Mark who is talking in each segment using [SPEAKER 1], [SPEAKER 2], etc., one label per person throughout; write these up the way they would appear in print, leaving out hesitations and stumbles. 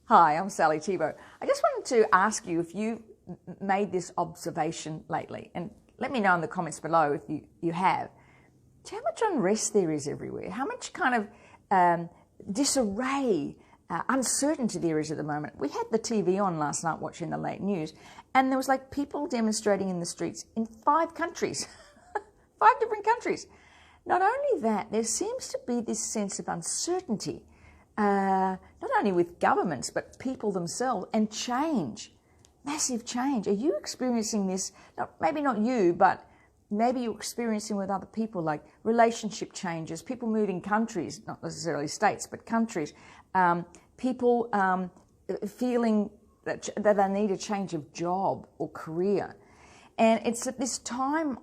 [SPEAKER 1] Hi, I'm Sally Thibault. I just wanted to ask you if you made this observation lately, and let me know in the comments below if you have. Do you know how much unrest there is everywhere? How much kind of disarray, uncertainty there is at the moment? We had the TV on last night watching the late news, and there was like people demonstrating in the streets in 5 countries, 5 different countries. Not only that, there seems to be this sense of uncertainty, not only with governments, but people themselves, and change, massive change. Are you experiencing this? Maybe not you, but maybe you're experiencing with other people, like relationship changes, people moving countries, not necessarily states, but countries, people feeling that they need a change of job or career. And it's at this time,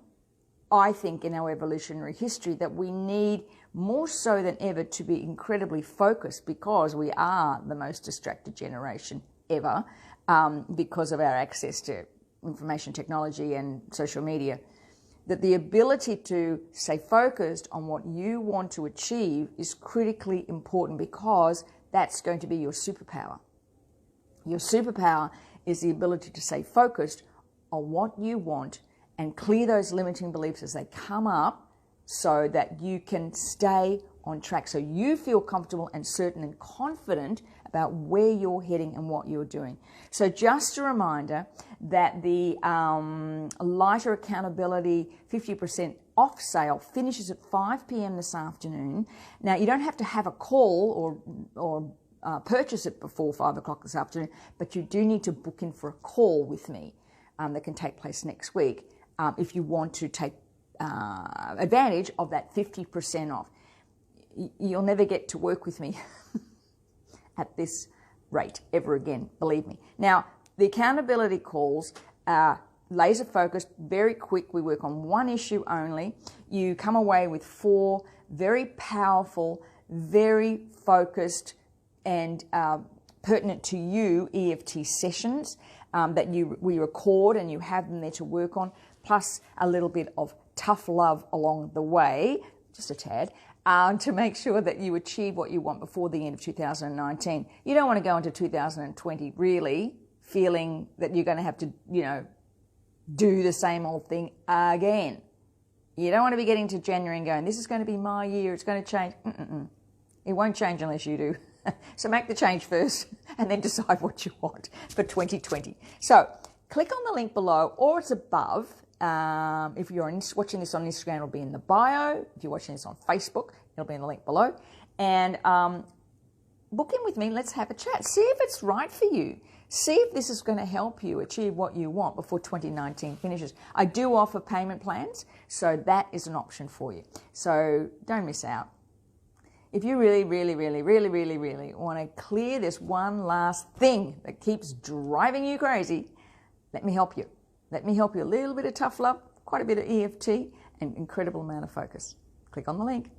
[SPEAKER 1] I think, in our evolutionary history that we need more so than ever to be incredibly focused, because we are the most distracted generation ever, because of our access to information technology and social media, that the ability to stay focused on what you want to achieve is critically important, because that's going to be your superpower. Your superpower is the ability to stay focused on what you want and clear those limiting beliefs as they come up, so that you can stay on track, so you feel comfortable and certain and confident about where you're heading and what you're doing. So just a reminder that the Lighter Accountability 50% off sale finishes at 5 p.m. this afternoon. Now, you don't have to have a call or purchase it before 5 o'clock this afternoon, but you do need to book in for a call with me that can take place next week if you want to take advantage of that 50% off. You'll never get to work with me at this rate ever again, believe me. Now, the accountability calls are laser focused, very quick. We work on one issue only. You come away with 4 very powerful, very focused and pertinent to you EFT sessions that we record, and you have them there to work on, plus a little bit of tough love along the way, just a tad, to make sure that you achieve what you want before the end of 2019. You don't want to go into 2020 really feeling that you're going to have to, do the same old thing again. You don't want to be getting to January and going, this is going to be my year, it's going to change. It won't change unless you do. So make the change first and then decide what you want for 2020. So click on the link below, or it's above. If you're watching this on Instagram, it'll be in the bio. If you're watching this on Facebook, it'll be in the link below. And book in with me. Let's have a chat. See if it's right for you. See if this is going to help you achieve what you want before 2019 finishes. I do offer payment plans, so that is an option for you. So don't miss out. If you really, really, really, really, really, really want to clear this one last thing that keeps driving you crazy, let me help you. Let me help you. A little bit of tough love, quite a bit of EFT, and incredible amount of focus. Click on the link.